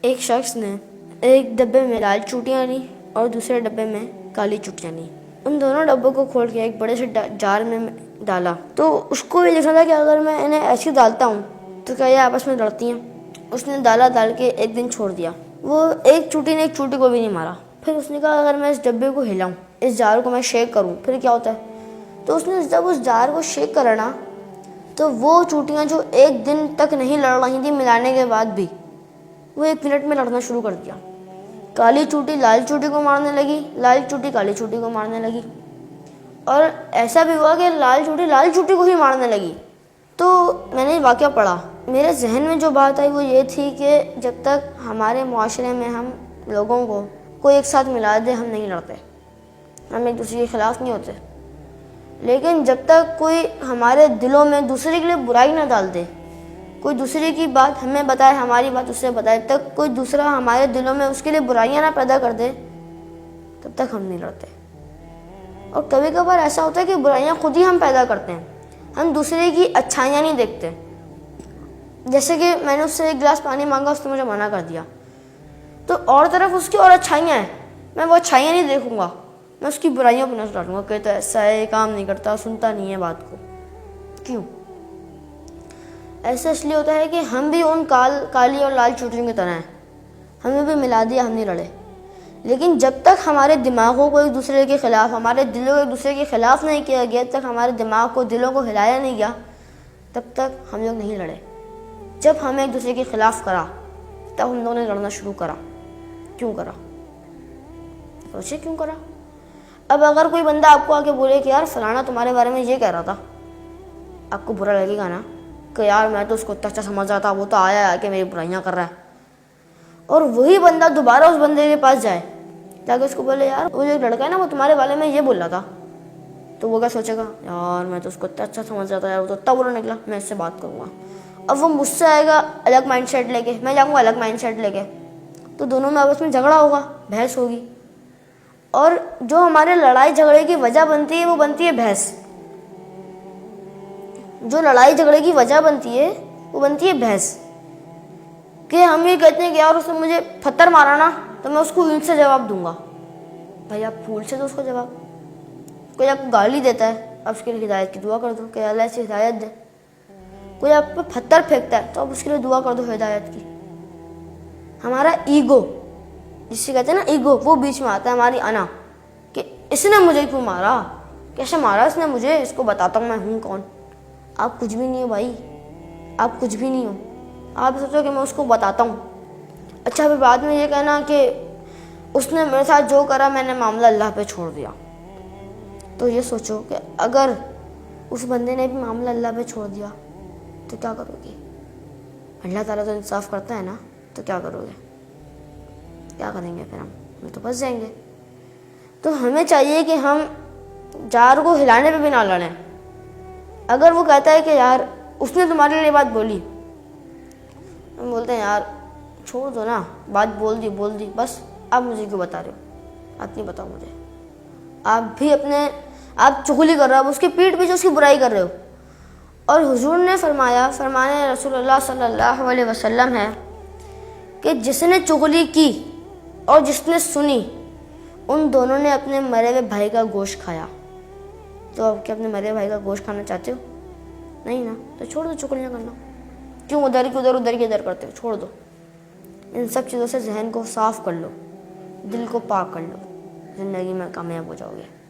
एक शख्स ने एक डब्बे में लाल चूटियाँ ली और दूसरे डब्बे में काली चूटियाँ ली। उन दोनों डब्बों को खोल के एक बड़े से जार में डाला। तो उसको भी देखना था कि अगर मैं इन्हें ऐसे डालता हूँ तो क्या ये आपस में लड़ती हैं। उसने डाल के एक दिन छोड़ दिया। वो एक चूटी ने एक चूटी को भी नहीं मारा। फिर उसने कहा अगर मैं इस डब्बे को हिलाऊं, इस जार को मैं शेक करूं, फिर क्या होता है। तो उसने जब उस जार को शेक करा ना, तो वो चूटियाँ जो एक दिन तक नहीं लड़ रही थी मिलाने के बाद भी, वो 1 मिनट में लड़ना शुरू कर दिया। काली चूटी लाल चूटी को मारने लगी, लाल चूटी काली चूटी को मारने लगी, और ऐसा भी हुआ कि लाल चूटी को ही मारने लगी। तो मैंने वाक़या पढ़ा, मेरे जहन में जो बात आई वो ये थी कि जब तक हमारे मुआशरे में हम लोगों को कोई एक साथ मिला दे, हम नहीं लड़ते, हम एक दूसरे के ख़िलाफ़ नहीं होते। लेकिन जब तक कोई हमारे दिलों में दूसरे के लिए बुराई ना डाल दे, कोई दूसरे की बात हमें बताए, हमारी बात उससे बताए, तक कोई दूसरा हमारे दिलों में उसके लिए बुराइयां ना पैदा कर दे, तब तक हम नहीं लड़ते। और कभी कभार ऐसा होता है कि बुराइयां खुद ही हम पैदा करते हैं, हम दूसरे की अच्छाइयां नहीं देखते। जैसे कि मैंने उससे 1 गिलास पानी मांगा, उसने मुझे मना कर दिया, तो और तरफ उसकी और अच्छाइयाँ हैं, मैं वो अच्छाइयाँ नहीं देखूंगा, मैं उसकी बुराइयों पर नजर डालूंगा। कहता है ऐसा है, काम नहीं करता, सुनता नहीं है बात को। क्यों ऐसा? इसलिए होता है कि हम भी उन काली और लाल चूटियों की तरह हैं, हमें भी मिला दिया, हम नहीं लड़े। लेकिन जब तक हमारे दिमागों को एक दूसरे के ख़िलाफ़, हमारे दिलों को एक दूसरे के ख़िलाफ़ नहीं किया गया, तब तक हमारे दिमाग को, दिलों को हिलाया नहीं गया, तब तक हम लोग नहीं लड़े। जब हमें एक दूसरे के ख़िलाफ़ करा, तब हम लोगों ने लड़ना शुरू करा। क्यों करा? सोचिए क्यों करा। अब अगर कोई बंदा आपको आके बोले कि यार फलाना तुम्हारे बारे में ये कह रहा था, आपको बुरा लगेगा ना कि यार मैं तो उसको अच्छा समझ रहा था, वो तो आया है कि मेरी बुराइयां कर रहा है। और वही बंदा दोबारा उस बंदे के पास जाए, जाके उसको बोले यार वो जो लड़का है ना, वो तुम्हारे बारे में ये बोल रहा था, तो वो क्या सोचेगा, यार मैं तो उसको अच्छा समझ रहा था, यार वो तो इतना बुरा निकला, मैं इससे बात करूँगा। अब वो मुझसे आएगा अलग माइंडसेट लेके, मैं जाऊँगा अलग माइंडसेट लेके, तो दोनों में आपस में झगड़ा होगा, बहस होगी। और जो हमारे लड़ाई झगड़े की वजह बनती है, वो बनती है बहस। जो लड़ाई झगड़े की वजह बनती है, वो बनती है बहस। कि हम ये कहते हैं कि यार उसने मुझे पत्थर मारा ना, तो मैं उसको ईंट से जवाब दूंगा। भाई आप फूल से दो उसको जवाब। कोई आपको गाली देता है, आप उसके लिए हिदायत की दुआ कर दो कि अल्लाह से हिदायत दे। कोई आप पे पत्थर फेंकता है, तो आप उसके लिए दुआ कर दो हिदायत की। हमारा ईगो, जिससे कहते हैं ना ईगो, वो बीच में आता है, हमारी अना, कि इसने मुझे क्यों मारा, कैसे मारा इसने मुझे, इसको बताता हूँ मैं हूँ कौन। आप कुछ भी नहीं हो भाई, आप कुछ भी नहीं हो। आप सोचो कि मैं उसको बताता हूँ, अच्छा फिर बाद में ये कहना कि उसने मेरे साथ जो करा मैंने मामला अल्लाह पे छोड़ दिया। तो ये सोचो कि अगर उस बंदे ने भी मामला अल्लाह पे छोड़ दिया तो क्या करोगे? अल्लाह ताला तो इंसाफ करता है ना, तो क्या करोगे? क्या करेंगे फिर हम तो फंस जाएंगे। तो हमें चाहिए कि हम जार को हिलाने पे भी ना लड़ें। अगर वो कहता है कि यार उसने तुम्हारे लिए बात बोली, हम बोलते हैं यार छोड़ दो ना, बात बोल दी बस, आप मुझे क्यों बता रहे हो, आप नहीं बताओ मुझे। आप भी आप चुगली कर रहे हो, उसकी पीठ पीछे उसकी बुराई कर रहे हो। और हुजूर ने फरमाने रसूलुल्लाह सल्लल्लाहु अलैहि वसल्लम है कि जिसने चुगली की और जिसने सुनी, उन दोनों ने अपने मरे हुए भाई का गोश्त खाया। तो आप क्या अपने मरे हुए भाई का गोश्त खाना चाहते हो? नहीं ना, तो छोड़ दो चुगलियाँ करना। क्यों उधर की इधर करते हो? छोड़ दो। इन सब चीज़ों से जहन को साफ कर लो, दिल को पाक कर लो, ज़िंदगी में कामयाब हो जाओगे।